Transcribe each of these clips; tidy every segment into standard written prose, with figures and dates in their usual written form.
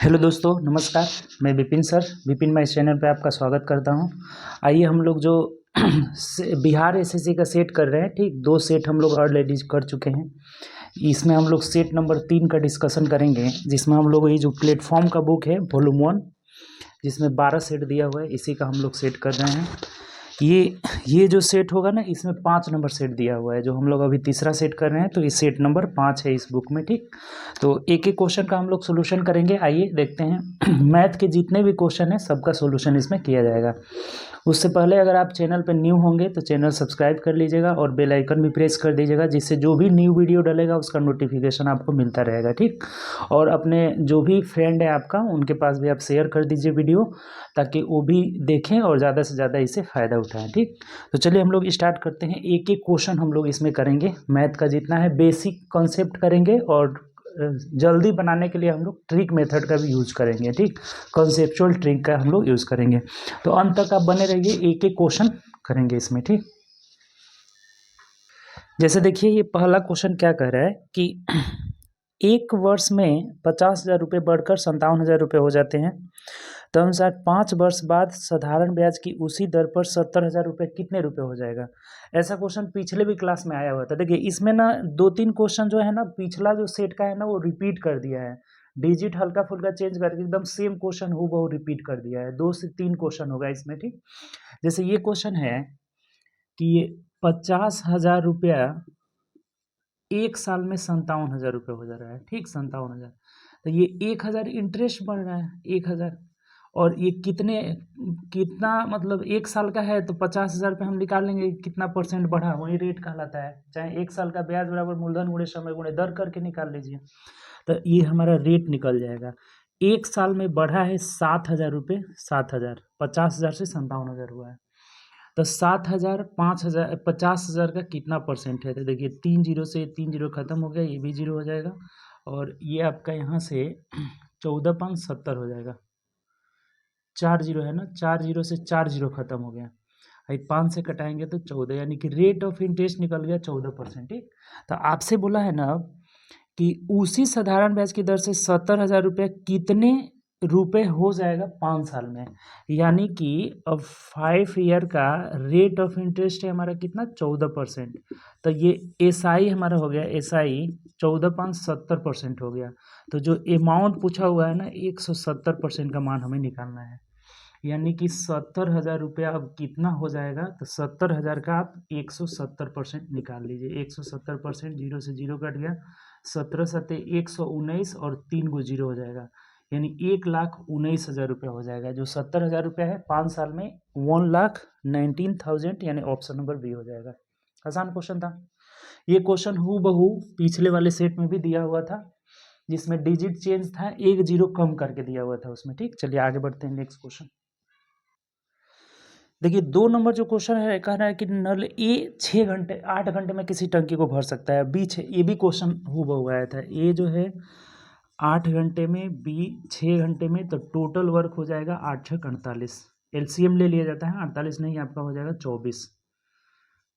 Hello दोस्तों, नमस्कार। मैं विपिन सर, विपिन मैं इस चैनल पे आपका स्वागत करता हूँ। आइए हम लोग जो बिहार एसएससी का सेट कर रहे हैं, ठीक 2 सेट हम लोग ऑलरेडी कर चुके हैं। इसमें हम लोग सेट नंबर 3 का डिस्कशन करेंगे, जिसमें हम लोग ये जो प्लेटफॉर्म का बुक है वॉल्यूम 1, जिसमें 12 सेट दिया हुआ है, इसी का हम लोग सेट कर रहे हैं। ये जो सेट होगा ना, इसमें 5 नंबर सेट दिया हुआ है, जो हम लोग अभी तीसरा सेट कर रहे हैं, तो ये सेट नंबर 5 है इस बुक में, ठीक। तो एक एक क्वेश्चन का हम लोग सोल्यूशन करेंगे। आइए देखते हैं। मैथ के जितने भी क्वेश्चन हैं सबका सोल्यूशन इसमें किया जाएगा। उससे पहले अगर आप चैनल पर न्यू होंगे तो चैनल सब्सक्राइब कर लीजिएगा और बेल आइकन भी प्रेस कर दीजिएगा, जिससे जो भी न्यू वीडियो डलेगा उसका नोटिफिकेशन आपको मिलता रहेगा, ठीक। और अपने जो भी फ्रेंड है आपका, उनके पास भी आप शेयर कर दीजिए वीडियो, ताकि वो भी देखें और ज़्यादा से ज़्यादा इससे फ़ायदा उठाएं, ठीक। तो चलिए हम लोग स्टार्ट करते हैं। एक एक क्वेश्चन हम लोग इसमें करेंगे। मैथ का जितना है बेसिक कॉन्सेप्ट करेंगे, और जल्दी बनाने के लिए हम लोग ट्रिक मेथड का भी यूज करेंगे, ठीक। कॉन्सेप्चुअल ट्रिक का हम लोग यूज़ करेंगे। तो अंत तक आप बने रहिए, एक एक क्वेश्चन करेंगे इसमें, ठीक। जैसे देखिए, ये पहला क्वेश्चन क्या कह रहा है कि एक वर्ष में 50,000 रुपये बढ़कर 57,000 रुपये हो जाते हैं, तो अनुसार 5 वर्ष बाद साधारण ब्याज की उसी दर पर 70,000 रुपये कितने रुपये हो जाएगा। ऐसा क्वेश्चन पिछले भी क्लास में आया हुआ था। देखिए इसमें ना 2-3 क्वेश्चन जो है ना, पिछला जो सेट का है ना, वो रिपीट कर दिया है। डिजिट हल्का फुल्का चेंज करके एकदम सेम क्वेश्चन हूबहू रिपीट कर दिया है। 2 से 3 क्वेश्चन होगा इसमें, ठीक। जैसे ये क्वेश्चन है कि ये 50,000 रुपया एक साल में 57,000 रुपये हो जा रहा है, ठीक। 57,000, तो ये 1,000 इंटरेस्ट बढ़ रहा है, 1,000। और ये कितना मतलब 1 साल का है, तो 50,000 पे हम निकाल लेंगे कितना परसेंट बढ़ा, वही रेट कहलाता है। चाहे 1 साल का ब्याज बराबर मूलधन गुणे समय गुणे दर करके निकाल लीजिए, तो ये हमारा रेट निकल जाएगा। 1 साल में बढ़ा है 7,000 रुपये, 7,000, 50,000 से 57,000 हुआ है। तो 7,000, 5,000, 50,000 का कितना परसेंट है, तो देखिए 3 जीरो से 3 जीरो खत्म हो गया, ये भी जीरो हो जाएगा, और ये आपका यहाँ से 14,570 हो जाएगा। 4 जीरो है ना, 4 जीरो से 4 जीरो खत्म हो गया, 5 से कटाएंगे तो 14, यानी कि रेट ऑफ इंटरेस्ट निकल गया 14%, ठीक। तो आपसे बोला है ना कि उसी साधारण ब्याज की दर से 70,000 रुपये कितने रुपए हो जाएगा 5 साल में, यानी कि अब 5 ईयर का रेट ऑफ इंटरेस्ट है हमारा कितना, 14%। तो ये एसआई हमारा हो गया, एसआई 14,570% हो गया। तो जो अमाउंट पूछा हुआ है ना, 170% का मान हमें निकालना है, यानी कि 70,000 रुपया अब कितना हो जाएगा, तो 70,000 का आप 170% निकाल लीजिए। 170%, जीरो से जीरो कट गया, 17 सत्ते 119, और 3 को जीरो हो जाएगा, यानी 1,19,000 रुपया हो जाएगा। जो 70,000 रुपया है 5 साल में 1,19,000, यानी ऑप्शन नंबर बी हो जाएगा। आसान क्वेश्चन था। ये क्वेश्चन हूबहू पिछले वाले सेट में भी दिया हुआ था, जिसमें डिजिट चेंज था, 1 जीरो कम करके दिया हुआ था उसमें, ठीक। चलिए आगे बढ़ते हैं नेक्स्ट क्वेश्चन। देखिए 2 नंबर जो क्वेश्चन है, कह रहा है कि नल ए 6 घंटे 8 घंटे में किसी टंकी को भर सकता है, बी 6, ये भी क्वेश्चन हूबहू आया था। ए जो है 8 घंटे में, बी 6 घंटे में, तो टोटल वर्क हो जाएगा 8 6 48। एलसीएम ले लिया जाता है, 48 नहीं, आपका हो जाएगा 24।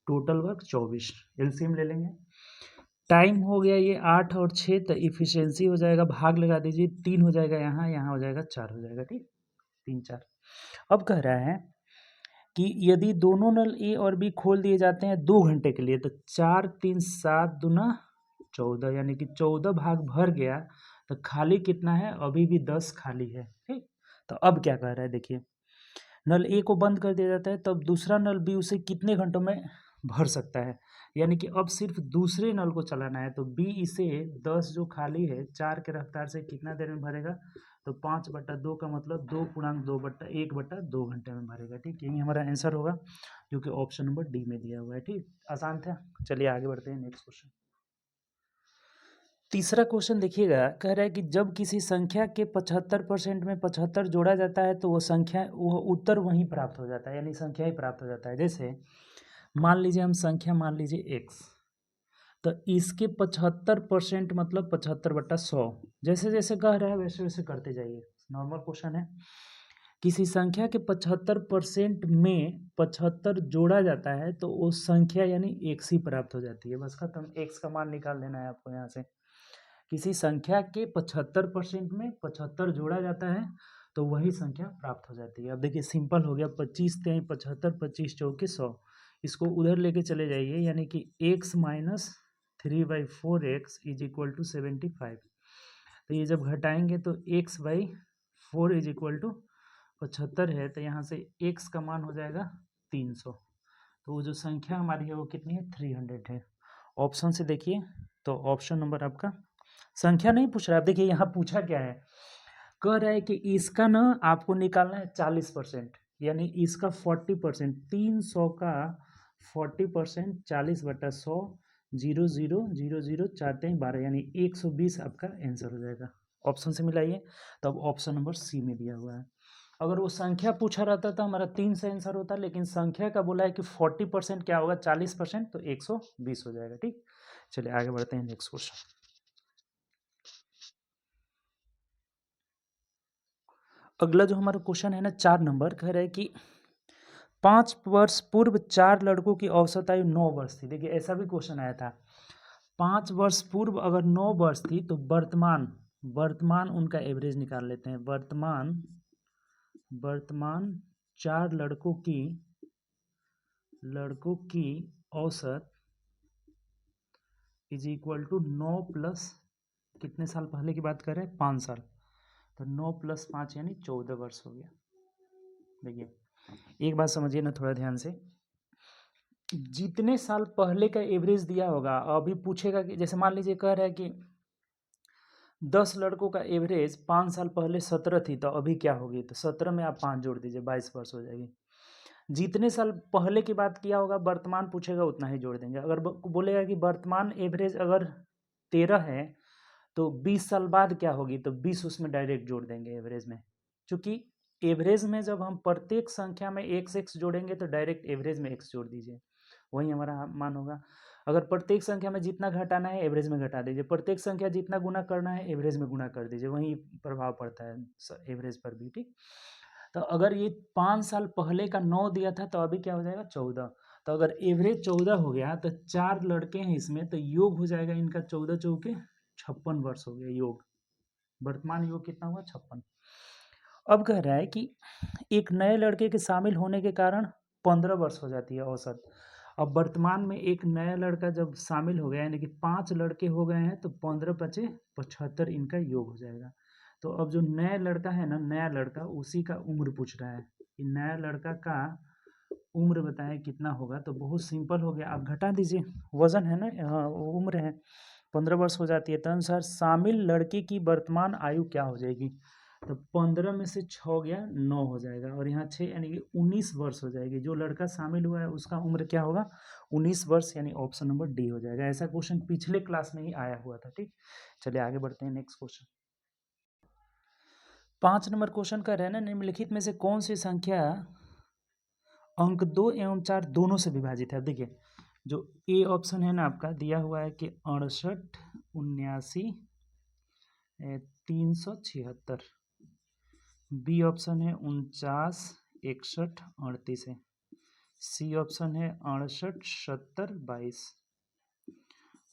टोटल वर्क 24, एलसीएम ले लेंगे। टाइम हो गया ये 8 और 6, तो इफिशियंसी हो जाएगा, भाग लगा दीजिए, 3 हो जाएगा यहाँ, यहाँ हो जाएगा 4 हो जाएगा, ठीक। 3 4। अब कह रहा है कि यदि दोनों नल ए और बी खोल दिए जाते हैं 2 घंटे के लिए, तो 4 3 7 दूना 14, यानी कि 14 भाग भर गया, तो खाली कितना है, अभी भी 10 खाली है, ठीक। तो अब क्या कह रहा है, देखिए नल ए को बंद कर दिया जाता है, तब दूसरा नल बी उसे कितने घंटों में भर सकता है, यानी कि अब सिर्फ दूसरे नल को चलाना है। तो बी इसे 10 जो खाली है 4 के रफ्तार से कितना देर में भरेगा, तो 5/2 का मतलब 2 × 2 = 1/2 घंटे में भरेगा, ठीक। यही हमारा आंसर होगा, जो कि ऑप्शन नंबर डी में दिया हुआ है, ठीक। आसान था। चलिए आगे बढ़ते हैं नेक्स्ट क्वेश्चन। तीसरा क्वेश्चन देखिएगा, कह रहा है कि जब किसी संख्या के 75% में 75 जोड़ा जाता है, तो वो उत्तर वहीं प्राप्त हो जाता है, यानी संख्या ही प्राप्त हो जाता है। जैसे मान लीजिए हम संख्या मान लीजिए x, तो इसके 75% मतलब 75/100। जैसे जैसे कह रहा है वैसे वैसे करते जाइए, नॉर्मल क्वेश्चन है। किसी संख्या के 75% में 75 जोड़ा जाता है, तो उस संख्या यानी x ही प्राप्त हो जाती है, बस खत्म। x का मान निकाल लेना है आपको यहाँ से, किसी संख्या के 75% में 75 जोड़ा जाता है तो वही संख्या प्राप्त हो जाती है। अब देखिए सिंपल हो गया, 25 3 75, 25 चौके 100, इसको उधर लेके चले जाइए, यानी कि x minus 3/4x is equal to 75। तो ये जब घटाएंगे तो x/4 इज इक्वल टू 75 है, तो यहाँ से x का मान हो जाएगा 300। तो वो जो संख्या हमारी है वो कितनी है, 300 है। ऑप्शन से देखिए, तो ऑप्शन नंबर आपका, संख्या नहीं पूछ रहा है, देखिए यहाँ पूछा क्या है, कह रहा है कि इसका ना आपको निकालना है 40%, यानी इसका 40%, 300 का 40%, 40/100, 0,0,0,0, 4×3 12, यानी 120 आपका आंसर हो जाएगा। ऑप्शन से मिलाइए, तो अब ऑप्शन नंबर सी में दिया हुआ है। अगर वो संख्या पूछा रहता था हमारा 3 से आंसर होता, लेकिन संख्या का बोला है कि 40% क्या होगा, 40%, तो 120 हो जाएगा। ठीक, चलिए आगे बढ़ते हैं नेक्स्ट क्वेश्चन। अगला जो हमारा क्वेश्चन है ना 4 नंबर, कह रहा है कि 5 वर्ष पूर्व 4 लड़कों की औसत आयु 9 वर्ष थी। देखिए ऐसा भी क्वेश्चन आया था, 5 वर्ष पूर्व अगर 9 वर्ष थी तो वर्तमान उनका एवरेज निकाल लेते हैं। वर्तमान 4 लड़कों की औसत इज इक्वल टू 9 प्लस कितने साल पहले की बात कर रहे हैं, 5 साल, तो 9 + 5 यानी 14 वर्ष हो गया। देखिए एक बात समझिए ना थोड़ा ध्यान से, जितने साल पहले का एवरेज दिया होगा, अभी पूछेगा कि जैसे मान लीजिए कह रहा है कि 10 लड़कों का एवरेज 5 साल पहले 17 थी, तो अभी क्या होगी, तो 17 में आप 5 जोड़ दीजिए, 22 वर्ष हो जाएगी। जितने साल पहले की बात किया होगा, वर्तमान पूछेगा उतना ही जोड़ देंगे। अगर बोलेगा कि वर्तमान एवरेज अगर 13 है तो 20 साल बाद क्या होगी, तो 20 उसमें डायरेक्ट जोड़ देंगे एवरेज में। चूंकि एवरेज में जब हम प्रत्येक संख्या में x जोड़ेंगे तो डायरेक्ट एवरेज में x जोड़ दीजिए, वही हमारा मान होगा। अगर प्रत्येक संख्या में जितना घटाना है एवरेज में घटा दीजिए, प्रत्येक संख्या जितना गुना करना है एवरेज में गुना कर दीजिए, वही प्रभाव पड़ता है एवरेज पर भी। ठीक, तो अगर ये 5 साल पहले का 9 दिया था तो अभी क्या हो जाएगा, 14। तो अगर एवरेज 14 हो गया तो 4 लड़के हैं इसमें, तो योग हो जाएगा इनका 14 चौके 56 वर्ष हो गया योग। वर्तमान योग कितना हुआ, 56। अब कह रहा है कि एक नए लड़के के शामिल होने के कारण 15 वर्ष हो जाती है औसत। अब वर्तमान में एक नया लड़का जब शामिल हो गया, यानी कि 5 लड़के हो गए हैं, तो 15 × 5 = 75 इनका योग हो जाएगा। तो अब जो नया लड़का है ना, नया लड़का, उसी का उम्र पूछ रहा है कि नया लड़का का उम्र बताएं कितना होगा। तो बहुत सिंपल हो गया, आप घटा दीजिए, वजन है ना, हाँ उम्र है, 15 वर्ष हो जाती है, तो अनुसार शामिल लड़के की वर्तमान आयु क्या हो जाएगी, तो 15 में से 6 गया 9 हो जाएगा, और यहाँ 6 यानी कि 19 वर्ष हो जाएगी। जो लड़का शामिल हुआ है उसका उम्र क्या होगा, 19 वर्ष, यानी ऑप्शन नंबर डी हो जाएगा। ऐसा क्वेश्चन पिछले क्लास में ही आया हुआ था। ठीक, चलिए आगे बढ़ते हैं नेक्स्ट क्वेश्चन। 5 नंबर क्वेश्चन का रहना, निम्नलिखित में से कौन सी संख्या अंक 2 एवं 4 दोनों से विभाजित है। अब देखिए जो ए ऑप्शन है ना आपका दिया हुआ है कि 68, 79, 376, बी ऑप्शन है 49, 61, 38 है, सी ऑप्शन है 68, 70, 22,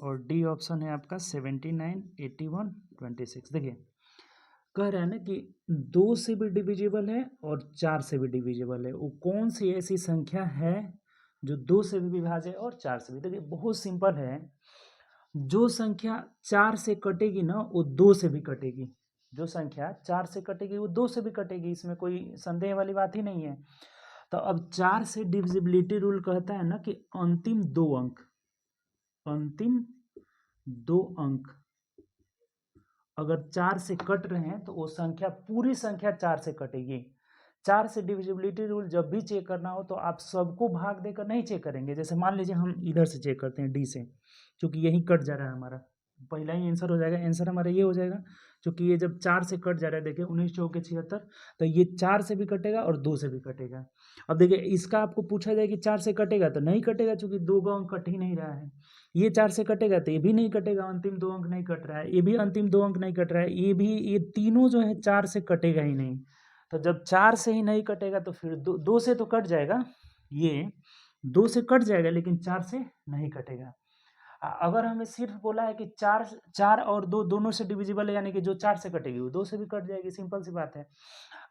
और डी ऑप्शन है आपका 79, 81, 26। देखिए कह रहा है ना कि 2 से भी डिविजिबल है और 4 से भी डिविजिबल है, वो कौन सी ऐसी संख्या है जो 2 से भी विभाज्य है और 4 से भी। देखिए बहुत सिंपल है, जो संख्या 4 से कटेगी ना वो 2 से भी कटेगी, जो संख्या 4 से कटेगी वो 2 से भी कटेगी, इसमें कोई संदेह वाली बात ही नहीं है। तो अब 4 से डिविजिबिलिटी रूल कहता है ना कि अंतिम 2 अंक अगर 4 से कट रहे हैं तो वो संख्या, पूरी संख्या 4 से कटेगी। 4 से डिविजिबिलिटी रूल जब भी चेक करना हो तो आप सबको भाग देकर नहीं चेक करेंगे। जैसे मान लीजिए हम इधर से चेक करते हैं डी से, क्योंकि यही कट जा रहा है हमारा, पहला ही आंसर हो जाएगा। आंसर हमारा ये हो जाएगा, क्योंकि ये जब 4 से कट जा रहा है, देखिए 19 चौके 76, तो ये 4 से भी कटेगा और 2 से भी कटेगा। अब देखिए इसका आपको पूछा जाए कि 4 से कटेगा तो नहीं कटेगा, क्योंकि 2 का अंक कट ही नहीं रहा है। ये 4 से कटेगा तो ये भी नहीं कटेगा, अंतिम 2 अंक नहीं कट रहा है, ये भी अंतिम 2 अंक नहीं कट रहा है, ये भी, ये तीनों जो है 4 से कटेगा ही नहीं। तो जब 4 से ही नहीं कटेगा तो फिर 2 से तो कट जाएगा, ये 2 से कट जाएगा लेकिन 4 से नहीं कटेगा। अगर हमें सिर्फ बोला है कि 4 और 2 दोनों से डिविजिबल है, यानी कि जो 4 से कटेगी वो 2 से भी कट जाएगी, सिंपल सी बात है।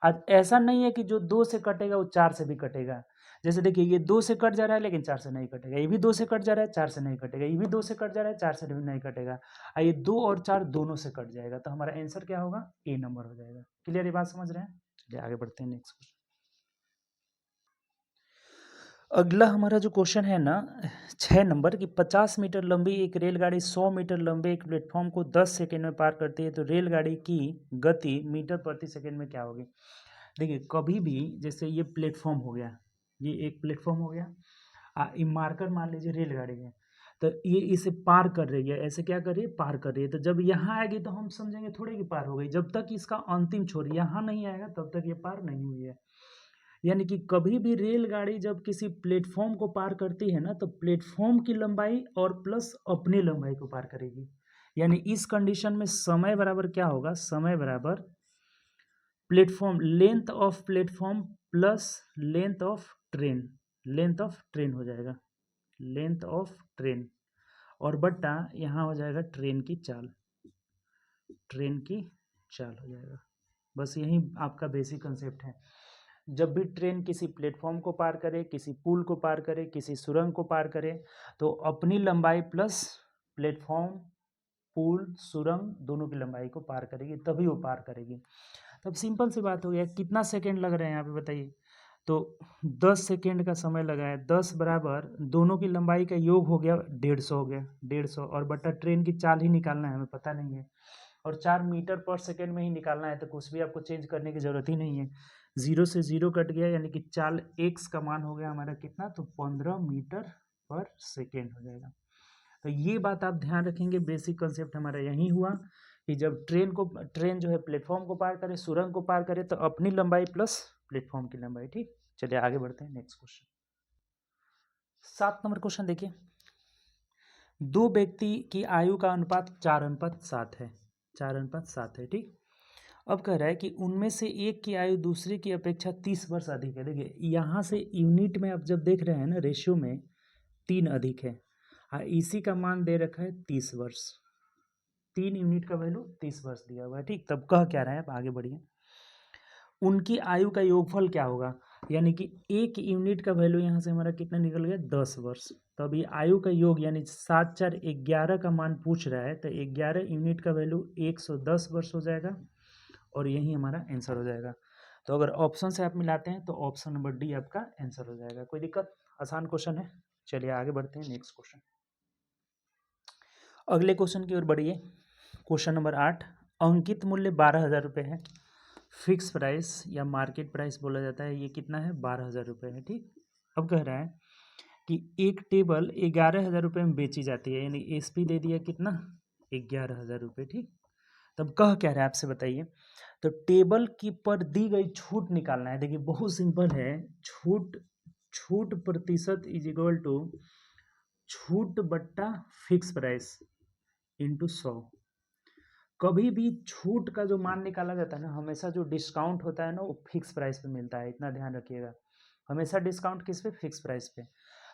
आज ऐसा नहीं है कि जो 2 से कटेगा वो 4 से भी कटेगा। जैसे देखिए ये 2 से कट जा रहा है लेकिन 4 से नहीं कटेगा, ये भी 2 से कट जा रहा है 4 से नहीं कटेगा, ये भी 2 से कट जा रहा है 4 से भी नहीं कटेगा, ये 2 और 4 दोनों से कट जाएगा, तो हमारा आंसर क्या होगा, ए नंबर हो जाएगा। क्लियर, ये बात समझ रहे हैं? चलिए आगे बढ़ते हैं नेक्स्ट क्वेश्चन। अगला हमारा जो क्वेश्चन है ना 6 नंबर की 50 मीटर लंबी एक रेलगाड़ी 100 मीटर लंबे एक प्लेटफॉर्म को 10 सेकंड में पार करती है, तो रेलगाड़ी की गति मीटर प्रति सेकंड में क्या होगी। देखिए कभी भी जैसे ये प्लेटफॉर्म हो गया, ये एक प्लेटफॉर्म हो गया, ये मार्कर मान लीजिए रेलगाड़ी है, तो ये इसे पार कर रही है, ऐसे क्या कर रही है, पार कर रही है, तो जब यहाँ आएगी तो हम समझेंगे थोड़ी कि पार हो गई, जब तक इसका अंतिम छोर यहाँ नहीं आएगा तब तक ये पार नहीं हुई है। यानी कि कभी भी रेलगाड़ी जब किसी प्लेटफॉर्म को पार करती है ना, तो प्लेटफॉर्म की लंबाई और प्लस अपनी लंबाई को पार करेगी। यानी इस कंडीशन में समय बराबर क्या होगा, समय बराबर platform length of platform plus length of train, length of train हो जाएगा, लेंथ ऑफ ट्रेन, और बट्टा यहाँ हो जाएगा ट्रेन की चाल, ट्रेन की चाल हो जाएगा। बस यही आपका बेसिक कंसेप्ट है। जब भी ट्रेन किसी प्लेटफॉर्म को पार करे, किसी पुल को पार करे, किसी सुरंग को पार करे, तो अपनी लंबाई प्लस प्लेटफॉर्म, पुल, सुरंग दोनों की लंबाई को पार करेगी, तभी वो पार करेगी। तब सिंपल सी बात हो गया, कितना सेकंड लग रहे हैं यहाँ पे बताइए, तो 10 सेकंड का समय लगा है, 10 बराबर दोनों की लंबाई का योग हो गया 150 हो गया, 150 और बट्टा ट्रेन की चाल ही निकालना है, हमें पता नहीं है, और 4 मीटर पर सेकंड में ही निकालना है, तो कुछ भी आपको चेंज करने की ज़रूरत ही नहीं है। 0 से 0 कट गया, यानी कि चाल एक्स का मान हो गया हमारा कितना, तो 15 मीटर पर सेकेंड हो जाएगा। तो ये बात आप ध्यान रखेंगे, बेसिक कंसेप्ट हमारा यही हुआ कि जब ट्रेन जो है प्लेटफॉर्म को पार करे, सुरंग को पार करे, तो अपनी लंबाई प्लस प्लेटफॉर्म की लंबाई। ठीक, चलिए आगे बढ़ते हैं नेक्स्ट क्वेश्चन। 7 नंबर क्वेश्चन देखिए, 2 व्यक्ति की आयु का अनुपात 4:7 है, 4:7 है। ठीक, अब कह रहा है कि उनमें से एक की आयु दूसरे की अपेक्षा 30 वर्ष अधिक है। देखिए यहाँ से यूनिट में आप जब देख रहे हैं ना, रेशियो में 3 अधिक है, इसी का मान दे रखा है 30 वर्ष, 3 यूनिट का वैल्यू 30 वर्ष दिया हुआ है। ठीक, तब कह क्या रहा है, आप आगे बढ़िए। उनकी आयु का योगफल क्या होगा, यानी कि एक यूनिट का वैल्यू यहाँ से हमारा कितना निकल गया, 10 वर्ष। तो अभी आयु का योग यानी 7 4 11 का मान पूछ रहा है, तो 11 यूनिट का वैल्यू 110 वर्ष हो जाएगा, और यही हमारा आंसर हो जाएगा। तो अगर ऑप्शन से आप मिलाते हैं तो ऑप्शन नंबर डी आपका आंसर हो जाएगा। कोई दिक्कत, आसान क्वेश्चन है। चलिए आगे बढ़ते हैं नेक्स्ट क्वेश्चन। अगले क्वेश्चन की ओर बढ़िए। क्वेश्चन नंबर 8, अंकित मूल्य 12,000 रुपये है, फिक्स प्राइस या मार्केट प्राइस बोला जाता है, ये कितना है, 12,000 रुपये है। ठीक, अब कह रहा है कि एक टेबल 11,000 रुपये में बेची जाती है, यानी एसपी दे दिया कितना, 11,000 रुपये। ठीक, तब कह क्या रहा है आपसे बताइए, तो टेबल की पर दी गई छूट निकालना है। देखिए बहुत सिंपल है, छूट प्रतिशत इज इक्वल टू छूट बट्टा फिक्स प्राइस इंटू 100। कभी भी छूट का जो मान निकाला जाता है ना, हमेशा जो डिस्काउंट होता है ना वो फिक्स प्राइस पे मिलता है, इतना ध्यान रखिएगा। हमेशा डिस्काउंट किस पे, फिक्स प्राइस पे।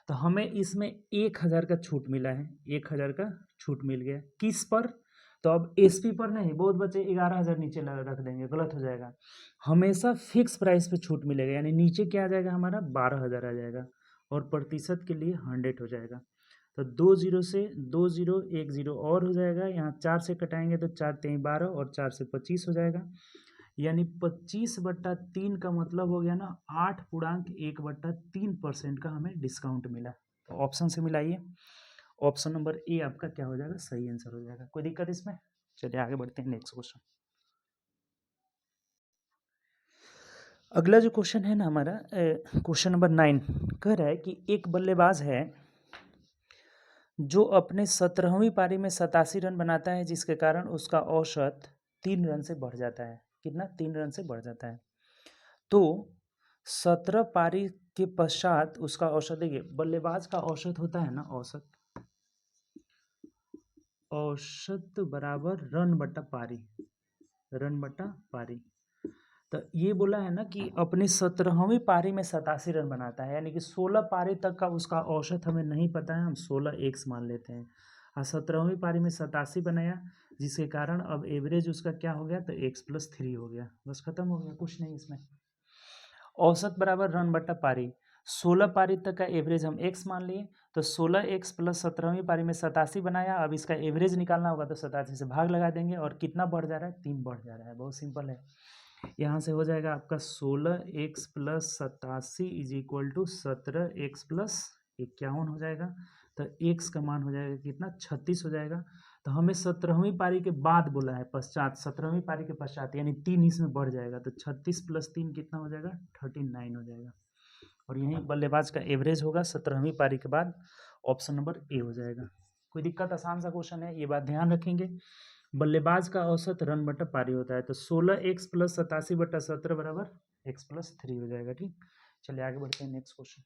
तो हमें इसमें 1,000 का छूट मिला है, 1,000 का छूट मिल गया, किस पर, तो अब एसपी पर नहीं, बहुत बच्चे 11,000 नीचे रख देंगे, गलत हो जाएगा। हमेशा फिक्स प्राइस पे छूट मिलेगा, यानी नीचे क्या आ जाएगा हमारा, 12,000 आ जाएगा, और प्रतिशत के लिए 100 हो जाएगा। तो 2 0 से 2 0 1 0 और हो जाएगा, यहाँ 4 से कटाएंगे तो 4 3 12 और 4 से 25 हो जाएगा, यानी 25/3 का मतलब हो गया ना 8.1/3% का हमें डिस्काउंट मिला। तो ऑप्शन से मिलाइए, ऑप्शन नंबर ए आपका क्या हो जाएगा, सही आंसर हो जाएगा। कोई दिक्कत इसमें, चलिए आगे बढ़ते हैं नेक्स्ट क्वेश्चन। अगला जो क्वेश्चन है ना हमारा, क्वेश्चन नंबर 9 कह रहा है कि एक बल्लेबाज है जो अपने 17वीं पारी में 87 रन बनाता है, जिसके कारण उसका औसत 3 रन से बढ़ जाता है। कितना, 3 रन से बढ़ जाता है। तो 17 पारी के पश्चात उसका औसत, देखिए बल्लेबाज का औसत होता है ना, औसत बराबर रन बट्टा पारी, रन बट्टा पारी। तो ये बोला है ना कि अपनी 17वीं पारी में 87 रन बनाता है, यानी कि 16 पारी तक का उसका औसत हमें नहीं पता है, हम 16 एक्स मान लेते हैं। और 17वीं पारी में 87 बनाया, जिसके कारण अब एवरेज उसका क्या हो गया, तो x+3 हो गया। बस खत्म हो गया, कुछ नहीं इसमें। औसत बराबर रन बट्टा पारी, 16 पारी तक का एवरेज हम x मान लिए, तो 16x प्लस 17वीं पारी में 87 बनाया। अब इसका एवरेज निकालना होगा तो 87 से भाग लगा देंगे, और कितना बढ़ जा रहा है, 3 बढ़ जा रहा है। बहुत सिंपल है। यहाँ से हो जाएगा आपका 16x plus 87 is equal to 17x plus 51 हो जाएगा। तो x का मान हो जाएगा कितना, 36 हो जाएगा। तो हमें 17वीं पारी के बाद बोला है, पश्चात 17वीं पारी के पश्चात, यानी 3 इसमें बढ़ जाएगा। तो 36 प्लस 3 कितना हो जाएगा, 39 हो जाएगा। और यही बल्लेबाज का एवरेज होगा 17वीं पारी के बाद। ऑप्शन नंबर ए हो जाएगा। कोई दिक्कत, आसान सा क्वेश्चन है, ये बात ध्यान रखेंगे। बल्लेबाज का औसत रन बटा पारी होता है, तो 16x प्लस 87 बटा 17 बराबर x+3 हो जाएगा। ठीक, चलिए आगे बढ़ते हैं नेक्स्ट क्वेश्चन।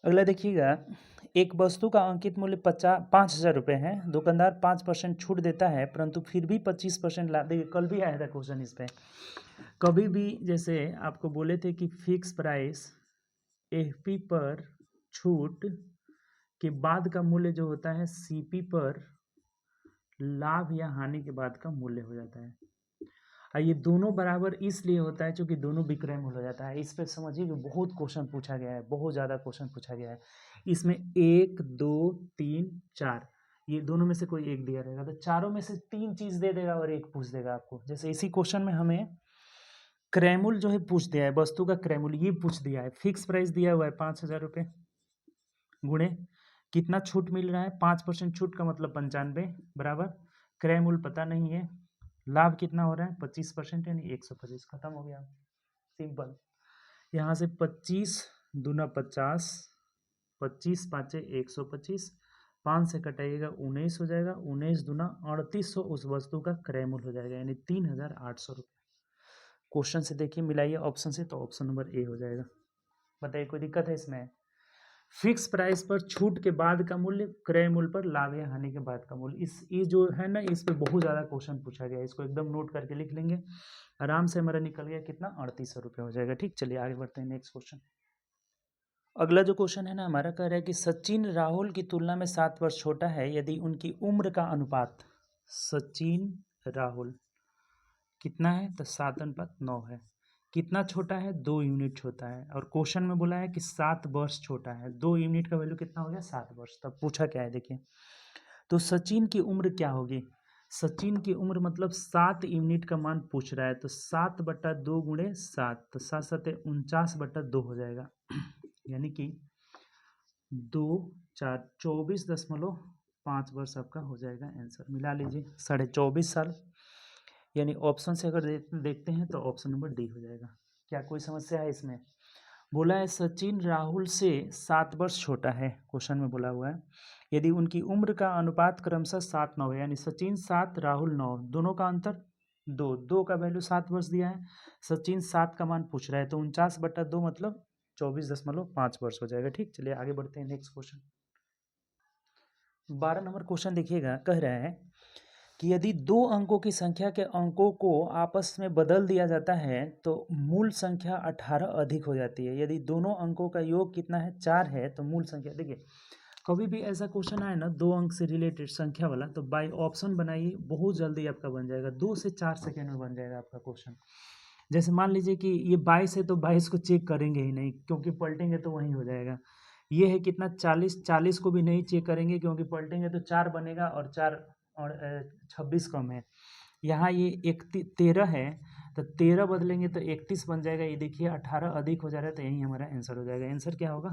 अगला देखिएगा, एक वस्तु का अंकित मूल्य 5,000 रुपये है। दुकानदार 5% छूट देता है, परंतु फिर भी 25% ला। देखिए कल भी आया था क्वेश्चन इस पर। कभी भी जैसे आपको बोले थे कि फिक्स प्राइस एफपी पर छूट के बाद का मूल्य जो होता है सीपी पर लाभ या हानि के बाद का मूल्य हो जाता है। और ये दोनों बराबर इसलिए होता है क्योंकि दोनों विक्रय मूल्य हो जाता है। इस पर समझिए कि बहुत क्वेश्चन पूछा गया है, बहुत ज़्यादा क्वेश्चन पूछा गया है। इसमें 1 2 3 4, ये दोनों में से कोई एक दिया रहेगा, तो चारों में से 3 चीज़ दे देगा और एक पूछ देगा आपको। जैसे इसी क्वेश्चन में हमें क्रयमूल्य जो है पूछ दिया है, वस्तु का क्रयमूल्य ये पूछ दिया है। फिक्स प्राइस दिया हुआ है 5,000 रुपये, गुणे कितना छूट मिल रहा है, 5% छूट का मतलब 95 बराबर, क्रय मूल्य पता नहीं है, लाभ कितना हो रहा है 25% यानी 125। खत्म हो गया, सिंपल। यहाँ से 25 दूना 50, 25 पाँचे 125, 5 से कटाइएगा 19 हो जाएगा, 19 दूना 3800 उस वस्तु का क्रय मूल्य हो जाएगा, यानी 3,800 रुपये। क्वेश्चन से देखिए मिलाइए ऑप्शन से, तो ऑप्शन नंबर ए हो जाएगा। बताइए कोई दिक्कत है इसमें। फिक्स प्राइस पर छूट के बाद का मूल्य, क्रय मूल्य पर लाभ या हानि के बाद का मूल्य। इस ये जो है ना, इस पे बहुत ज़्यादा क्वेश्चन पूछा गया है। इसको एकदम नोट करके लिख लेंगे, आराम से हमारा निकल गया कितना, 3800 रुपये हो जाएगा। ठीक, चलिए आगे बढ़ते हैं नेक्स्ट क्वेश्चन। अगला जो क्वेश्चन है ना हमारा, कह रहा है कि सचिन राहुल की तुलना में 7 वर्ष छोटा है, यदि उनकी उम्र का अनुपात, सचिन राहुल कितना है, तो 7:9 है। कितना छोटा है, 2 यूनिट छोटा है। और क्वेश्चन में बोला है कि 7 वर्ष छोटा है, 2 यूनिट का वैल्यू कितना हो गया, 7 वर्ष। तब पूछा क्या है देखिए, तो सचिन की उम्र क्या होगी। सचिन की उम्र मतलब 7 यूनिट का मान पूछ रहा है, तो 7/2 गुणे 7, तो 7 7 49/2 हो जाएगा। यानी कि 2 4 24.5 वर्ष आपका हो जाएगा आंसर। मिला लीजिए 24.5 साल। यानी ऑप्शन से अगर देखते हैं तो ऑप्शन नंबर डी हो जाएगा। क्या कोई समस्या है इसमें। बोला है सचिन राहुल से 7 वर्ष छोटा है, क्वेश्चन में बोला हुआ है, यदि उनकी उम्र का अनुपात क्रमशः 7:9 है, यानी सचिन 7 राहुल 9, दोनों का अंतर 2, 2 का वैल्यू 7 वर्ष दिया है, सचिन 7 का मान पूछ रहा है, तो 49/2 मतलब 24.5 वर्ष हो जाएगा। ठीक, चलिए आगे बढ़ते हैं नेक्स्ट क्वेश्चन। 12 नंबर क्वेश्चन देखिएगा, कह रहा है कि यदि 2 अंकों की संख्या के अंकों को आपस में बदल दिया जाता है तो मूल संख्या 18 अधिक हो जाती है। यदि दोनों अंकों का योग कितना है, 4 है, तो मूल संख्या, देखिए कभी भी ऐसा क्वेश्चन आए ना 2 अंक से रिलेटेड संख्या वाला, तो बाय ऑप्शन बनाइए, बहुत जल्दी आपका बन जाएगा, 2 से 4 सेकेंड में बन जाएगा आपका क्वेश्चन। जैसे मान लीजिए कि ये 22 है, तो 22 को चेक करेंगे ही नहीं, क्योंकि पलटेंगे तो वहीं हो जाएगा। ये है कितना, 40, 40 को भी नहीं चेक करेंगे, क्योंकि पलटेंगे तो 4 बनेगा, और 4 और 26 कम है। यहाँ ये 13 है, तो 13 बदलेंगे तो 31 बन जाएगा। ये देखिए 18 अधिक हो जा रहा है, तो यही हमारा आंसर हो जाएगा। आंसर क्या होगा,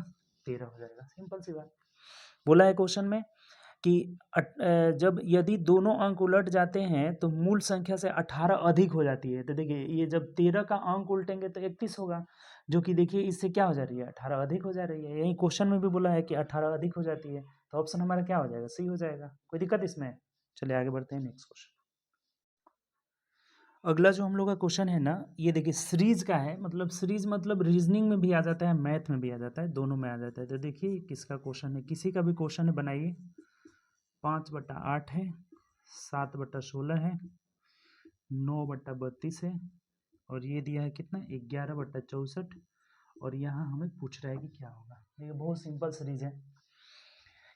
13 हो जाएगा। सिंपल सी बात। बोला है क्वेश्चन में कि जब यदि दोनों अंक उलट जाते हैं तो मूल संख्या से 18 अधिक हो जाती है। तो देखिए ये जब 13 का अंक उल्टेंगे तो 31 होगा, जो कि देखिए इससे क्या हो जा रही है, 18 अधिक हो जा रही है। यही क्वेश्चन में भी बोला है कि 18 अधिक हो जाती है, तो ऑप्शन हमारा क्या हो जाएगा, सी हो जाएगा। कोई दिक्कत इसमें। चलिए आगे बढ़ते हैं नेक्स्ट क्वेश्चन। अगला जो हम लोग का क्वेश्चन है ना, ये देखिए सीरीज का है, मतलब सीरीज मतलब रीजनिंग में भी आ जाता है, मैथ में भी आ जाता है, दोनों में आ जाता है। तो देखिए किसका क्वेश्चन है, किसी का भी क्वेश्चन है बनाइए। 5/8 है, 7/16 है, 9/32 है, और ये दिया है कितना, 11/64, और यहाँ हमें पूछ रहा है कि क्या होगा। ये बहुत सिंपल सीरीज है।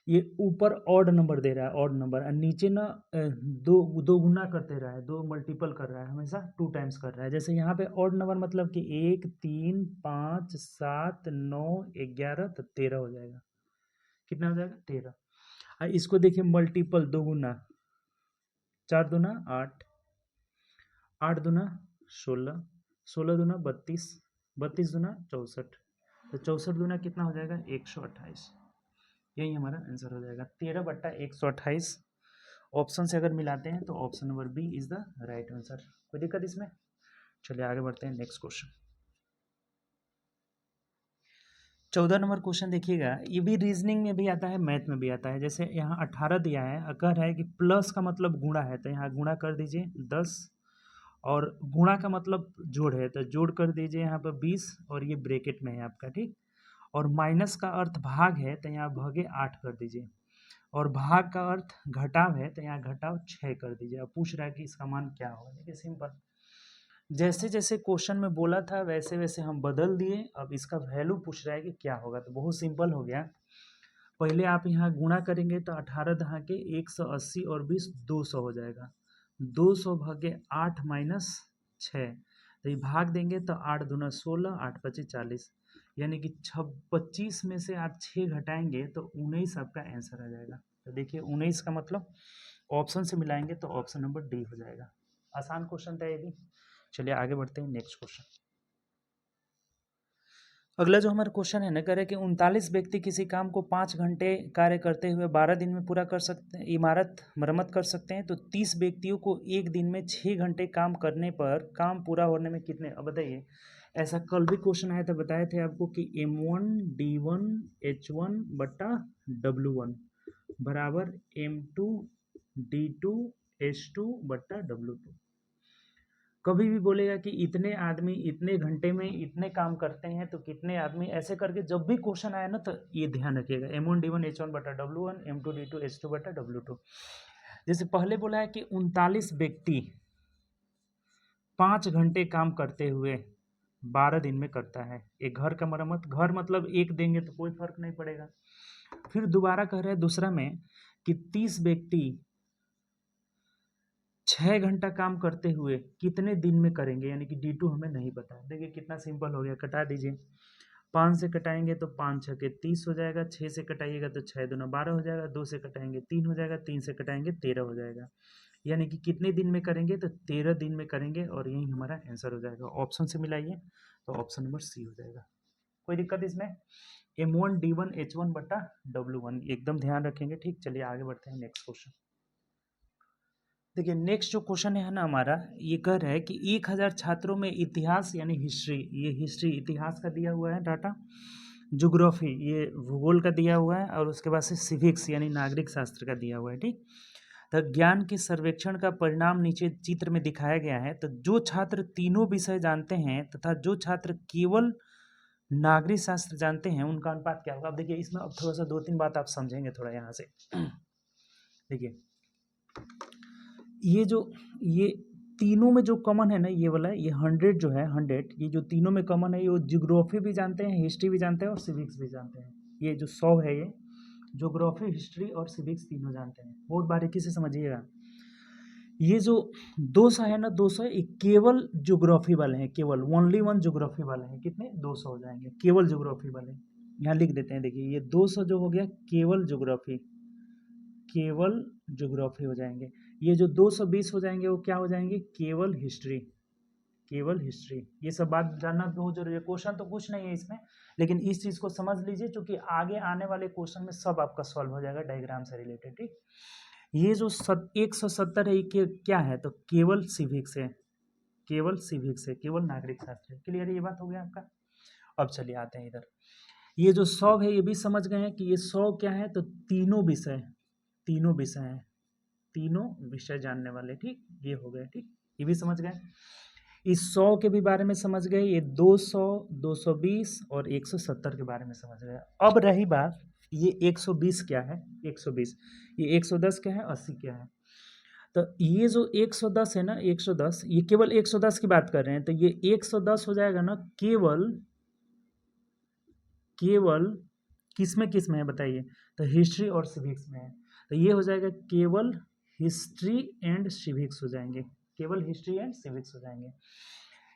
ये ऊपर ऑड नंबर दे रहा है, ऑड नंबर, और नीचे ना दो गुना करते रहा है, दो मल्टीपल कर रहा है, हमेशा 2 टाइम्स कर रहा है। जैसे यहाँ पे ऑड नंबर मतलब कि 1 3 5 7 9 11 तो 13 हो जाएगा। कितना हो जाएगा? 13। और इसको देखिए मल्टीपल, दो गुना, 4 दूना 8, 8 दूना 16, 16 दूना 32, 32 दूना 64, तो 64 दूना कितना हो जाएगा? 128। यही हमारा आंसर हो जाएगा 13/128। ऑप्शन से अगर मिलाते हैं तो option number B is the right answer. कोई दिक्कत इसमें? चलिए आगे बढ़ते हैं नेक्स्ट क्वेश्चन। 14 नंबर क्वेश्चन देखिएगा, ये भी रीजनिंग में भी आता है, मैथ में भी आता है। जैसे यहाँ 18 दिया है, कह रहा है कि प्लस का मतलब गुणा है, तो यहाँ गुणा कर दीजिए 10, और गुणा का मतलब जोड़ है, तो जोड़ कर दीजिए यहाँ पर 20, और ये ब्रैकेट में है आपका, ठीक। और माइनस का अर्थ भाग है, तो यहाँ भागे 8 कर दीजिए, और भाग का अर्थ घटाव है, तो यहाँ घटाव 6 कर दीजिए। अब पूछ रहा है कि इसका मान क्या होगा। देखिए सिंपल, जैसे जैसे क्वेश्चन में बोला था वैसे वैसे हम बदल दिए। अब इसका वैल्यू पूछ रहा है कि क्या होगा, तो बहुत सिंपल हो गया। पहले आप यहाँ गुणा करेंगे तो 18 दहा के 180 और 20 200 हो जाएगा। 200 भागे 8 माइनस 6, तो ये भाग देंगे तो 8 दूना 16, 8 पच्चीस 40, यानी कि 25 में से आप 6 घटाएंगे तो 19 आपका आंसर आ जाएगा। तो देखिए 19 का मतलब ऑप्शन से मिलाएंगे तो ऑप्शन नंबर डी हो जाएगा। आसान क्वेश्चन था ये भी। चलिए आगे बढ़ते हैं नेक्स्ट क्वेश्चन। अगला जो हमारा क्वेश्चन है ना, कह रहे कि 39 व्यक्ति किसी काम को 5 घंटे कार्य करते हुए 12 दिन में पूरा कर सकते हैं, इमारत मरम्मत कर सकते हैं, तो 30 व्यक्तियों को एक दिन में 6 घंटे काम करने पर काम पूरा होने में कितने, अब बताइए। ऐसा कल भी क्वेश्चन आया था, बताए थे आपको कि M1 D1 H1 बटा W1 बराबर M2 D2 H2 बटा W2। कभी भी बोलेगा कि इतने आदमी इतने घंटे में इतने काम करते हैं, तो कितने आदमी, ऐसे करके जब भी क्वेश्चन आए ना, तो ये ध्यान रखिएगा, M1 D1 H1 बटा W1, M2 D2 H2 बटा W2। जैसे पहले बोला है कि 39 व्यक्ति 5 घंटे काम करते हुए 12 दिन में करता है। एक घर का मरम्मत, घर मतलब एक देंगे तो कोई फर्क नहीं पड़ेगा। फिर दोबारा कह रहे हैं दूसरा में कि 30 व्यक्ति 6 घंटा काम करते हुए कितने दिन में करेंगे, यानी कि D2 हमें नहीं पता है। देखिए कितना सिंपल हो गया, कटा दीजिए। 5 से कटाएंगे तो 5 छः के 30 हो जाएगा, 6 से कटाइएगा तो 6 दूना 12 हो जाएगा, 2 से कटाएंगे 3 हो जाएगा, 3 से कटाएंगे 13 हो जाएगा। यानी कि कितने दिन में करेंगे, तो 13 दिन में करेंगे, और यही हमारा आंसर हो जाएगा। ऑप्शन से मिलाइए तो ऑप्शन नंबर सी हो जाएगा। कोई दिक्कत इसमें? M1 D1 H1 बटा W1 एकदम ध्यान रखेंगे, ठीक। चलिए आगे बढ़ते हैं नेक्स्ट क्वेश्चन। देखिए नेक्स्ट जो क्वेश्चन है ना हमारा, ये कह रहा है कि 1000 छात्रों में इतिहास यानी हिस्ट्री, ये हिस्ट्री इतिहास का दिया हुआ है डाटा, ज्योग्राफी ये भूगोल का दिया हुआ है, और उसके बाद से सिविक्स यानी नागरिक शास्त्र का दिया हुआ है, ठीक। तो ज्ञान के सर्वेक्षण का परिणाम नीचे चित्र में दिखाया गया है। तो जो छात्र तीनों विषय जानते हैं तथा जो छात्र केवल नागरिक शास्त्र जानते हैं, उनका अनुपात क्या होगा। अब देखिए इसमें अब थोड़ा सा 2-3 बात आप समझेंगे थोड़ा यहाँ से। देखिए ये तीनों में जो कॉमन है ना, ये वाला, ये 100 जो है 100, ये जो तीनों में कॉमन है, ये ज्योग्राफी भी जानते हैं, हिस्ट्री भी जानते हैं, और सिविक्स भी जानते हैं। ये जो 100 है, ये ज्योग्राफी हिस्ट्री और सिविक्स तीनों जानते हैं। बहुत बारीकी से समझिएगा। ये जो 200 है ना, 200 ये केवल ज्योग्राफी वाले हैं, केवल ओनली वन ज्योग्राफी वाले हैं। कितने? 200 हो जाएंगे केवल ज्योग्राफी वाले। यहाँ लिख देते हैं, देखिए ये 200 जो हो गया केवल ज्योग्राफी, केवल ज्योग्राफी हो जाएंगे। ये जो 220 हो जाएंगे वो क्या हो जाएंगे? केवल हिस्ट्री, केवल हिस्ट्री। ये सब बात जानना बहुत जरूरी है। क्वेश्चन तो कुछ नहीं है इसमें, लेकिन इस चीज को समझ लीजिए, क्योंकि आगे आने वाले क्वेश्चन में सब आपका सॉल्व हो जाएगा डायग्राम से रिलेटेड, ठीक। ये जो 170 है, ये क्या है? तो केवल सिविक्स है, केवल सिविक्स है, केवल नागरिक शास्त्र है। क्लियर है? ये बात हो गया आपका। अब चलिए आते हैं इधर। ये जो 100 है, ये भी समझ गए हैं कि ये 100 क्या है, तो तीनों विषय, तीनों विषय हैं, तीनों विषय जानने वाले, ठीक। ये हो गए, ठीक। ये भी समझ गए। इस 100 के भी बारे में समझ गए। ये 200, 220 और 170 के बारे में समझ गए। अब रही बात, ये 120 क्या है? 120, ये 110 क्या है? 80 क्या है? तो ये जो 110 है ना, 110, ये केवल 110 की बात कर रहे हैं, तो ये 110 हो जाएगा ना केवल, केवल किस में है बताइए? तो हिस्ट्री और सिविक्स में है। तो ये हो जाएगा केवल हिस्ट्री एंड सिविक्स हो जाएंगे, केवल हिस्ट्री एंड सिविक्स हो जाएंगे।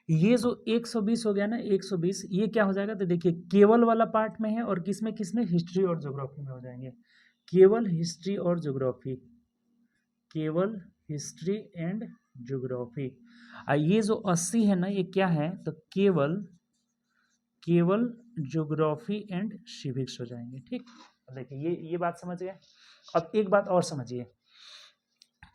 ये जो 120 हो गया ना, 120, ये क्या हो जाएगा? तो देखिए केवल वाला पार्ट में है और किसमें हिस्ट्री और ज्योग्राफी में हो जाएंगे। केवल हिस्ट्री और ज्योग्राफी, केवल हिस्ट्री एंड ज्योग्राफी। ये जो 80 है ना, ये क्या है? तो केवल ज्योग्राफी एंड सिविक्स हो जाएंगे। ठीक, देखिए ये बात समझ गए। अब एक बात और समझिए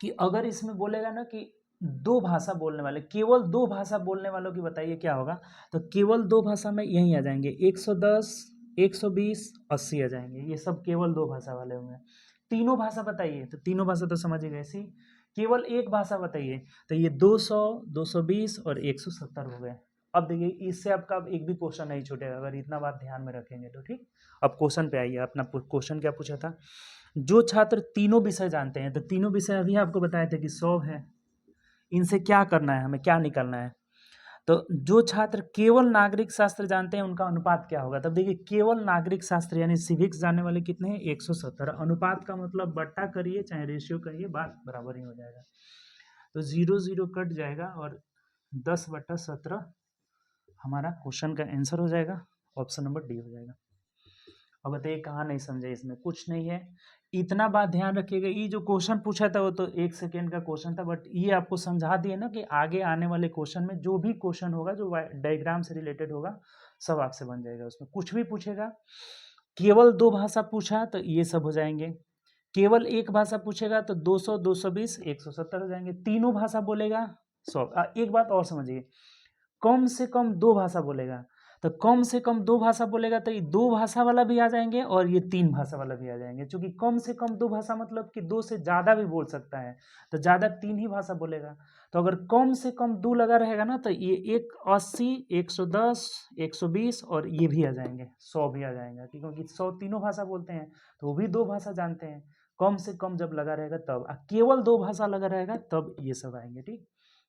कि अगर इसमें बोलेगा ना कि दो भाषा बोलने वाले, केवल दो भाषा बोलने वालों की बताइए क्या होगा? तो केवल दो भाषा में यही आ जाएंगे 110, 120, 80 आ जाएंगे। ये सब केवल दो भाषा वाले होंगे। तीनों भाषा बताइए, तो तीनों भाषा तो समझ गए। ऐसी केवल एक भाषा बताइए, तो ये 200, 220 और 170 हो गए। अब देखिए इससे आपका अब एक भी क्वेश्चन नहीं छूटेगा अगर इतना बात ध्यान में रखेंगे तो। ठीक, अब क्वेश्चन पे आइए। अपना क्वेश्चन क्या पूछा था? जो छात्र तीनों विषय जानते हैं, तो तीनों विषय अभी आपको बताए थे कि 100 है, इनसे क्या करना है, हमें क्या निकालना है? तो जो छात्र केवल नागरिक शास्त्र जानते हैं उनका अनुपात क्या होगा? तब देखिए केवल नागरिक शास्त्र यानी सिविक्स जानने वाले कितने हैं? 170। अनुपात का मतलब बट्टा करिए चाहे रेशियो करिए, बात बराबर ही हो जाएगा। तो 0 0 कट जाएगा और 10/17 हमारा क्वेश्चन का आंसर हो जाएगा। ऑप्शन नंबर डी हो जाएगा। अब बताइए कहाँ नहीं समझे? इसमें कुछ नहीं है, इतना बात ध्यान रखिएगा। ये जो क्वेश्चन पूछा था वो तो 1 सेकेंड का क्वेश्चन था, बट ये आपको समझा दिए ना कि आगे आने वाले क्वेश्चन में जो भी क्वेश्चन होगा जो डायग्राम से रिलेटेड होगा सब आपसे बन जाएगा। उसमें कुछ भी पूछेगा, केवल दो भाषा पूछा तो ये सब हो जाएंगे, केवल एक भाषा पूछेगा तो 200, 220, 170 हो जाएंगे, तीनों भाषा बोलेगा 100। एक बात और समझिए, कम से कम दो भाषा बोलेगा, तो कम से कम दो भाषा बोलेगा तो ये दो भाषा वाला भी आ जाएंगे और ये तीन भाषा वाला भी आ जाएंगे। क्योंकि कम से कम दो भाषा मतलब कि दो से ज़्यादा भी बोल सकता है, तो ज़्यादा तीन ही भाषा बोलेगा। तो अगर कम से कम दो लगा रहेगा ना तो ये 180, 110, 120 और ये भी आ जाएंगे, 100 भी आ जाएगा। क्योंकि 100 तीनों भाषा बोलते हैं तो वो भी दो भाषा जानते हैं। कम से कम जब लगा रहेगा तब, केवल दो भाषा लगा रहेगा तब ये सब आएंगे। ठीक,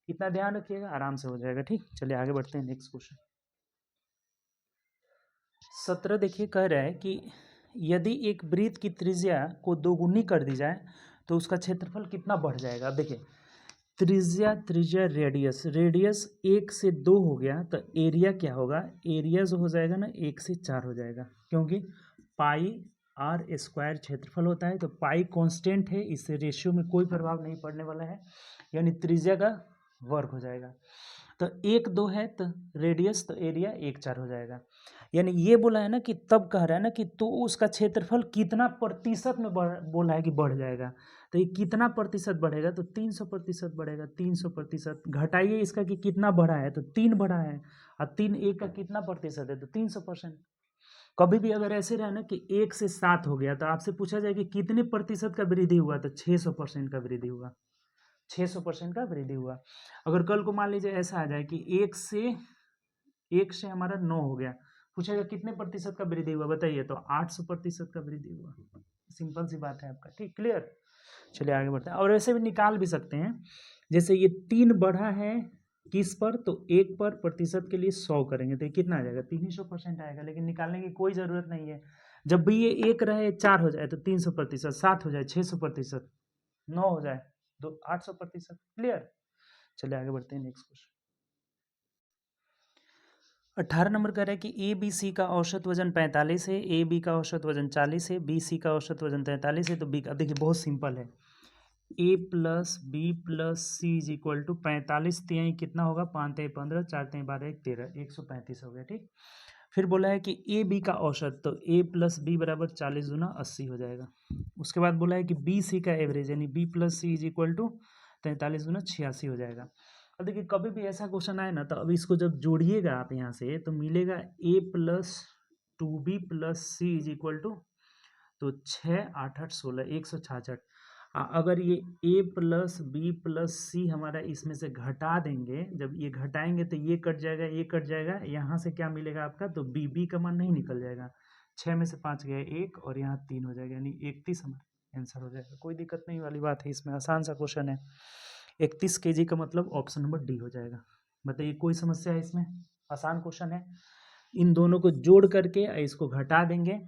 इतना ध्यान रखिएगा, आराम से हो जाएगा। ठीक, चलिए आगे बढ़ते हैं। नेक्स्ट क्वेश्चन 17 देखिए, कह रहा है कि यदि एक वृत्त की त्रिज्या को दोगुनी कर दी जाए तो उसका क्षेत्रफल कितना बढ़ जाएगा? अब देखिए त्रिज्या रेडियस, रेडियस 1 से 2 हो गया तो एरिया क्या होगा? एरिया जो हो जाएगा ना 1 से 4 हो जाएगा, क्योंकि पाई आर स्क्वायर क्षेत्रफल होता है। तो पाई कांस्टेंट है, इससे रेशियो में कोई प्रभाव नहीं पड़ने वाला है, यानी त्रिज्या का वर्ग हो जाएगा। तो 1 2 है तो रेडियस, तो एरिया 1 4 हो जाएगा। यानी ये बोला है ना कि तब कह रहा है ना कि तो उसका क्षेत्रफल कितना प्रतिशत में बोला है कि बढ़ जाएगा। तो ये कितना प्रतिशत बढ़ेगा? तो 300% बढ़ेगा, 300%। घटाइए इसका कि कितना बढ़ा है, तो 3 बढ़ा है, और 3 1 का कितना प्रतिशत है? तो 300%। कभी भी अगर ऐसे रहे ना कि 1 से 7 हो गया तो आपसे पूछा जाए कि कितने प्रतिशत का वृद्धि हुआ, तो 600% का वृद्धि हुआ, 600% का वृद्धि हुआ। अगर कल को मान लीजिए ऐसा आ जाए कि 1 से हमारा 9 हो गया, पूछेगा कितने प्रतिशत का वृद्धि हुआ बताइए, तो 800% का वृद्धि हुआ। सिंपल सी बात है आपका। ठीक, क्लियर। चलिए आगे बढ़ते हैं। और ऐसे भी निकाल भी सकते हैं, जैसे ये 3 बढ़ा है किस पर, तो 1 पर प्रतिशत के लिए 100 करेंगे तो ये कितना आ जाएगा? 300% आएगा। लेकिन निकालने की कोई ज़रूरत नहीं है, जब भी ये 1 रहे 4 हो जाए तो 300%, 7 हो जाए 600%, 9 हो जाए तो 800%। क्लियर। चलिए आगे बढ़ते हैं। नेक्स्ट क्वेश्चन 18 नंबर कह रहा है कि ए बी सी का औसत वजन 45 है, ए बी का औसत वजन 40 है, बी सी का औसत वजन 43 है, तो बी का, देखिए बहुत सिंपल है, A plus B plus C is equal to 45 तिहाई कितना होगा? 5 तिहाई 15, 4 तिहाई 12, 1 13, 135 हो गया। ठीक, फिर बोला है कि ए बी का औसत, तो ए प्लस बी बराबर 40 गुना 80 हो जाएगा। उसके बाद बोला है कि बी सी का एवरेज यानी B plus C is equal to 43 गुना 86 हो जाएगा। अब देखिए कभी भी ऐसा क्वेश्चन आए ना तो अब इसको जब जोड़िएगा आप यहाँ से तो मिलेगा A plus 2b plus C is equal to, तो 6 8 8 16, 166। अगर ये a plus B plus C हमारा इसमें से घटा देंगे, जब ये घटाएंगे तो ये कट जाएगा, ये कट जाएगा, यहाँ से क्या मिलेगा आपका? तो बी का मान नहीं निकल जाएगा, 6 में से 5 गया 1 और यहाँ 3 हो जाएगा, यानी 31 हमारा आंसर हो जाएगा। कोई दिक्कत नहीं वाली बात है इसमें, आसान सा क्वेश्चन है। 31 kg का मतलब ऑप्शन नंबर डी हो जाएगा। बताइए कोई समस्या है इसमें? आसान क्वेश्चन है। इन दोनों को जोड़ करके इसको घटा देंगे,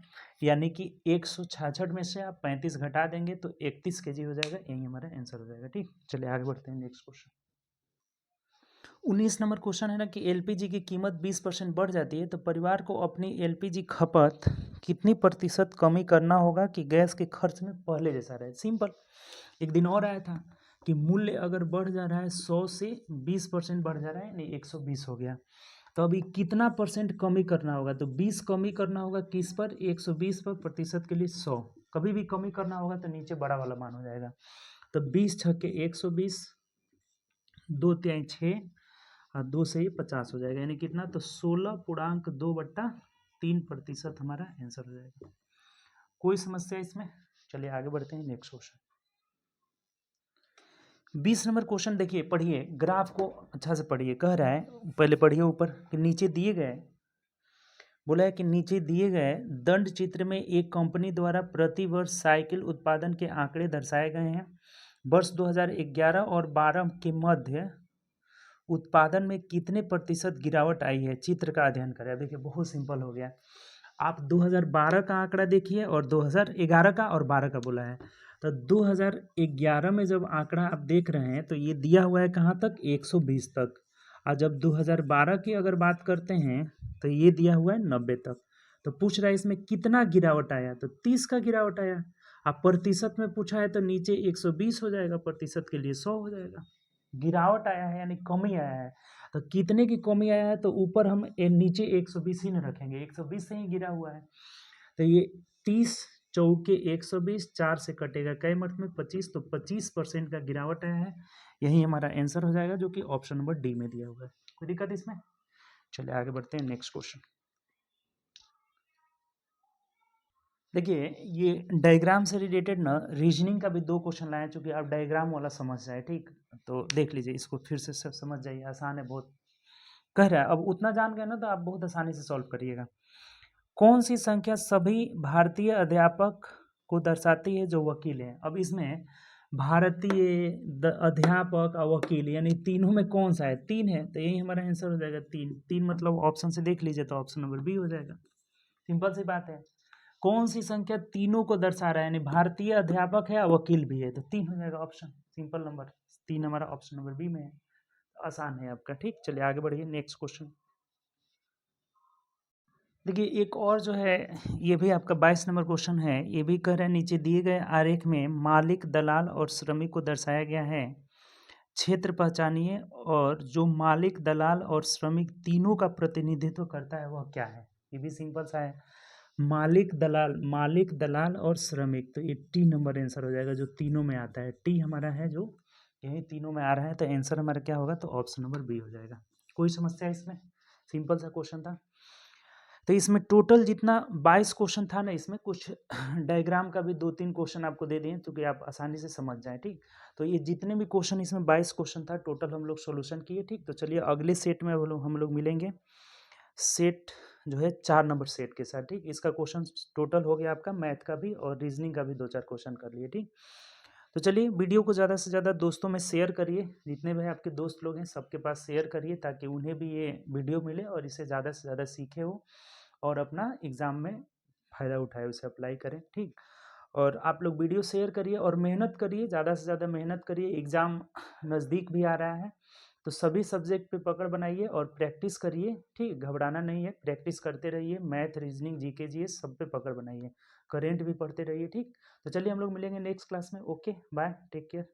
यानी कि 166 में से आप 35 घटा देंगे तो 31 kg हो जाएगा। यही हमारा आंसर हो जाएगा। ठीक, चलिए आगे बढ़ते हैं। नेक्स्ट क्वेश्चन 19 नंबर क्वेश्चन है ना कि एलपीजी की कीमत 20% बढ़ जाती है तो परिवार को अपनी एलपीजी खपत कितनी प्रतिशत कमी करना होगा कि गैस के खर्च में पहले जैसा रहे। सिंपल, एक दिन और आया था कि मूल्य अगर बढ़ जा रहा है 100 से 20% बढ़ जा रहा है, नहीं 120 हो गया, तो अभी कितना परसेंट कमी करना होगा। तो 20 कमी करना होगा किस पर, 120 पर, प्रतिशत के लिए 100। कभी भी कमी करना होगा तो नीचे बड़ा वाला मान हो जाएगा। तो 20 छक्के 120, 2 तिहाई 6 और 2 से ही 50 हो जाएगा, यानी कितना, तो 16.2/3% हमारा आंसर हो जाएगा। कोई समस्या इसमें? चलिए आगे बढ़ते हैं। नेक्स्ट क्वेश्चन 20 नंबर क्वेश्चन देखिए, पढ़िए, ग्राफ को अच्छा से पढ़िए। कह रहा है, पहले पढ़िए ऊपर कि नीचे दिए गए, बोला है कि नीचे दिए गए दंड चित्र में एक कंपनी द्वारा प्रति वर्ष साइकिल उत्पादन के आंकड़े दर्शाए गए हैं। वर्ष 2011 और 12 के मध्य उत्पादन में कितने प्रतिशत गिरावट आई है, चित्र का अध्ययन करें। देखिए बहुत सिंपल हो गया, आप 2012 का आंकड़ा देखिए और 2011 का और 12 का बोला है। तो 2011 में जब आंकड़ा आप देख रहे हैं तो ये दिया हुआ है कहाँ तक, 120 तक, और जब 2012 की अगर बात करते हैं तो ये दिया हुआ है 90 तक। तो पूछ रहा है इसमें कितना गिरावट आया, तो 30 का गिरावट आया। अब प्रतिशत में पूछा है तो नीचे 120 हो जाएगा, प्रतिशत के लिए 100 हो जाएगा। गिरावट आया है यानी कमी आया है, तो कितने की कमी आया है, तो ऊपर हम नीचे 120 ही न रखेंगे, 120 से ही गिरा हुआ है। तो ये 30 चौके 120, 4 से कटेगा कई मत में 25, तो 25% का गिरावट आया है। यही हमारा आंसर हो जाएगा, जो कि ऑप्शन नंबर डी में दिया हुआ है। कोई दिक्कत इसमें? चलिए आगे बढ़ते हैं। नेक्स्ट क्वेश्चन देखिए, ये डायग्राम से रिलेटेड ना रीजनिंग का भी 2 क्वेश्चन लाए, चूंकि आप डायग्राम वाला समझ जाए। ठीक, तो देख लीजिए, इसको फिर से सब समझ जाइए, आसान है बहुत। कह रहा है अब उतना जान गए ना तो आप बहुत आसानी से सॉल्व करिएगा। कौन सी संख्या सभी भारतीय अध्यापक को दर्शाती है जो वकील हैं। अब इसमें भारतीय अध्यापक और वकील यानी तीनों में कौन सा है, 3 है, तो यही हमारा आंसर हो जाएगा। 3 मतलब ऑप्शन से देख लीजिए तो ऑप्शन नंबर बी हो जाएगा। सिंपल सी बात है, कौन सी संख्या तीनों को दर्शा रहा है, यानी भारतीय अध्यापक है और वकील भी है, तो 3 हो जाएगा ऑप्शन। सिंपल नंबर 3 हमारा ऑप्शन नंबर बी में है। आसान है आपका। ठीक, चलिए आगे बढ़िए। नेक्स्ट क्वेश्चन देखिए, एक और जो है ये भी आपका 22 नंबर क्वेश्चन है। ये भी कह रहा है नीचे दिए गए आरेख में मालिक, दलाल और श्रमिक को दर्शाया गया है, क्षेत्र पहचानिए और जो मालिक, दलाल और श्रमिक तीनों का प्रतिनिधित्व करता है वह क्या है। ये भी सिंपल सा है, मालिक, दलाल और श्रमिक, तो ये टी नंबर आंसर हो जाएगा, जो तीनों में आता है। टी हमारा है जो यही तीनों में आ रहा है, तो आंसर हमारा क्या होगा, तो ऑप्शन नंबर बी हो जाएगा। कोई समस्या इसमें? सिंपल सा क्वेश्चन था। तो इसमें टोटल जितना 22 क्वेश्चन था ना, इसमें कुछ डायग्राम का भी 2-3 क्वेश्चन आपको दे दिए क्योंकि आप आसानी से समझ जाएं। ठीक, तो ये जितने भी क्वेश्चन, इसमें 22 क्वेश्चन था टोटल, हम लोग सॉल्यूशन किए। ठीक, तो चलिए अगले सेट में हम लोग मिलेंगे, सेट जो है 4 नंबर सेट के साथ। ठीक, इसका क्वेश्चन टोटल हो गया आपका, मैथ का भी और रीजनिंग का भी 2-4 क्वेश्चन कर लिए। ठीक, तो चलिए वीडियो को ज़्यादा से ज़्यादा दोस्तों में शेयर करिए, जितने भी आपके दोस्त लोग हैं सबके पास शेयर करिए, ताकि उन्हें भी ये वीडियो मिले और इसे ज़्यादा से ज़्यादा सीखे हो और अपना एग्ज़ाम में फ़ायदा उठाए, उसे अप्लाई करें। ठीक, और आप लोग वीडियो शेयर करिए और मेहनत करिए, ज़्यादा से ज़्यादा मेहनत करिए। एग्ज़ाम नज़दीक भी आ रहा है, तो सभी सब्जेक्ट पे पकड़ बनाइए और प्रैक्टिस करिए। ठीक, घबराना नहीं है, प्रैक्टिस करते रहिए। मैथ, रीजनिंग, जीके, जीएस सब पे पकड़ बनाइए, करेंट भी पढ़ते रहिए। ठीक, तो चलिए हम लोग मिलेंगे नेक्स्ट क्लास में। Okay, bye, take care.